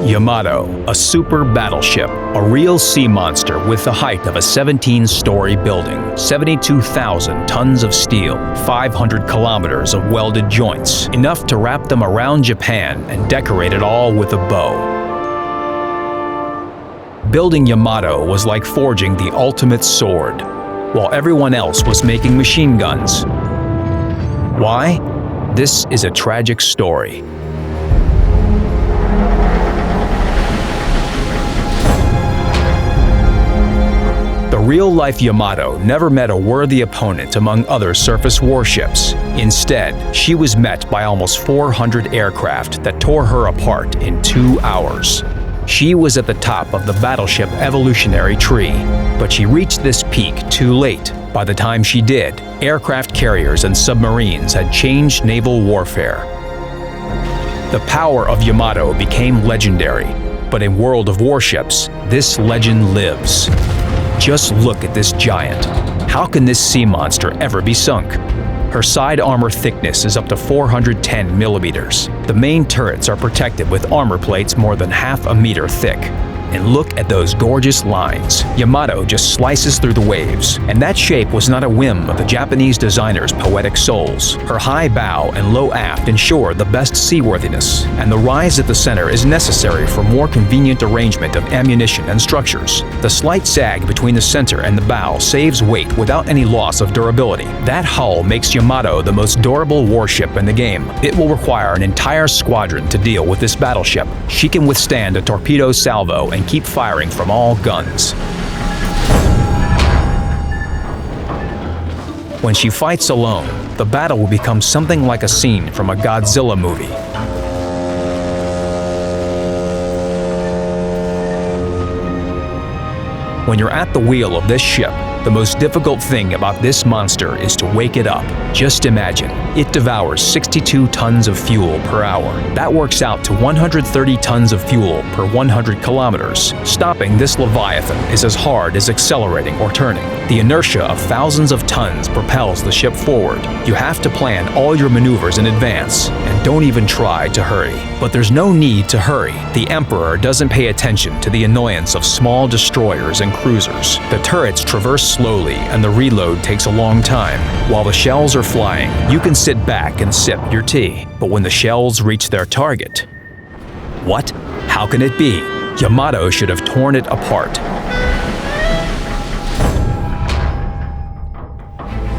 Yamato, a super battleship, a real sea monster with the height of a 17-story building, 72,000 tons of steel, 500 kilometers of welded joints, enough to wrap them around Japan and decorate it all with a bow. Building Yamato was like forging the ultimate sword, while everyone else was making machine guns. Why? This is a tragic story. The real-life Yamato never met a worthy opponent among other surface warships. Instead, she was met by almost 400 aircraft that tore her apart in 2 hours. She was at the top of the battleship evolutionary tree, but she reached this peak too late. By the time she did, aircraft carriers and submarines had changed naval warfare. The power of Yamato became legendary, but in World of Warships, this legend lives. Just look at this giant. How can this sea monster ever be sunk? Her side armor thickness is up to 410 millimeters. The main turrets are protected with armor plates more than half a meter thick. And look at those gorgeous lines. Yamato just slices through the waves. And that shape was not a whim of the Japanese designer's poetic souls. Her high bow and low aft ensure the best seaworthiness, and the rise at the center is necessary for more convenient arrangement of ammunition and structures. The slight sag between the center and the bow saves weight without any loss of durability. That hull makes Yamato the most durable warship in the game. It will require an entire squadron to deal with this battleship. She can withstand a torpedo salvo and keep firing from all guns. When she fights alone, the battle will become something like a scene from a Godzilla movie. When you're at the wheel of this ship, the most difficult thing about this monster is to wake it up. Just imagine, it devours 62 tons of fuel per hour. That works out to 130 tons of fuel per 100 kilometers. Stopping this Leviathan is as hard as accelerating or turning. The inertia of thousands of tons propels the ship forward. You have to plan all your maneuvers in advance, and don't even try to hurry. But there's no need to hurry. The Emperor doesn't pay attention to the annoyance of small destroyers and cruisers. The turrets traverse slowly, and the reload takes a long time. While the shells are flying, you can sit back and sip your tea. But when the shells reach their target, what? How can it be? Yamato should have torn it apart.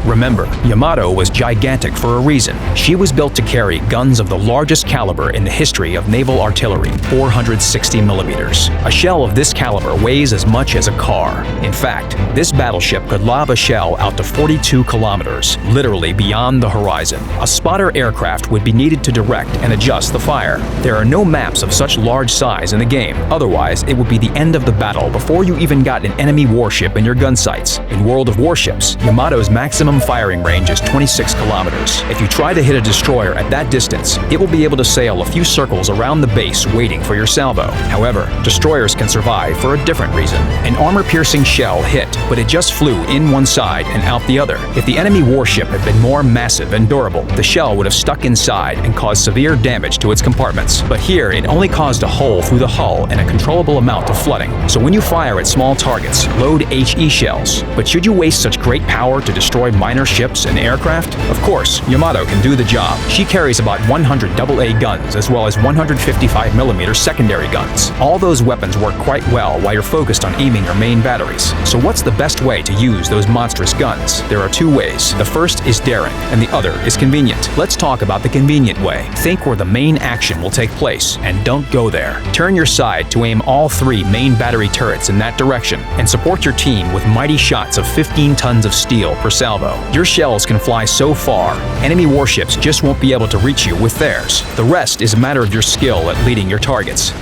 Remember, Yamato was gigantic for a reason. She was built to carry guns of the largest caliber in the history of naval artillery, 460 millimeters. A shell of this caliber weighs as much as a car. In fact, this battleship could lob a shell out to 42 kilometers, literally beyond the horizon. A spotter aircraft would be needed to direct and adjust the fire. There are no maps of such large size in the game, otherwise it would be the end of the battle before you even got an enemy warship in your gun sights. In World of Warships, Yamato's maximum firing range is 26 kilometers. If you try to hit a destroyer at that distance, it will be able to sail a few circles around the base waiting for your salvo. However, destroyers can survive for a different reason. An armor-piercing shell hit, but it just flew in one side and out the other. If the enemy warship had been more massive and durable, the shell would have stuck inside and caused severe damage to its compartments. But here, it only caused a hole through the hull and a controllable amount of flooding. So when you fire at small targets, load HE shells. But should you waste such great power to destroy minor ships and aircraft? Of course, Yamato can do the job. She carries about 100 AA guns as well as 155mm secondary guns. All those weapons work quite well while you're focused on aiming your main batteries. So what's the best way to use those monstrous guns? There are two ways. The first is daring, and the other is convenient. Let's talk about the convenient way. Think where the main action will take place, and don't go there. Turn your side to aim all 3 main battery turrets in that direction, and support your team with mighty shots of 15 tons of steel per salvo. Your shells can fly so far, enemy warships just won't be able to reach you with theirs. The rest is a matter of your skill at leading your targets.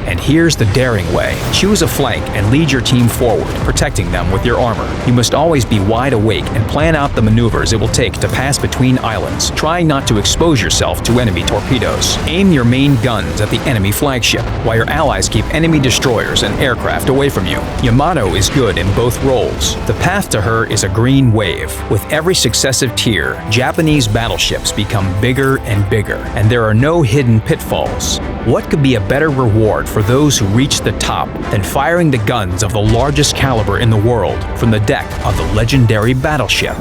And here's the daring way. Choose a flank and lead your team forward, protecting them with your armor. You must always be wide awake and plan out the maneuvers it will take to pass between islands, trying not to expose yourself to enemy torpedoes. Aim your main guns at the enemy flagship, while your allies keep enemy destroyers and aircraft away from you. Yamato is good in both roles. The path to her is a green wave. With every successive tier, Japanese battleships become bigger and bigger, and there are no hidden pitfalls. What could be a better reward for those who reach the top than firing the guns of the largest caliber in the world from the deck of the legendary battleship?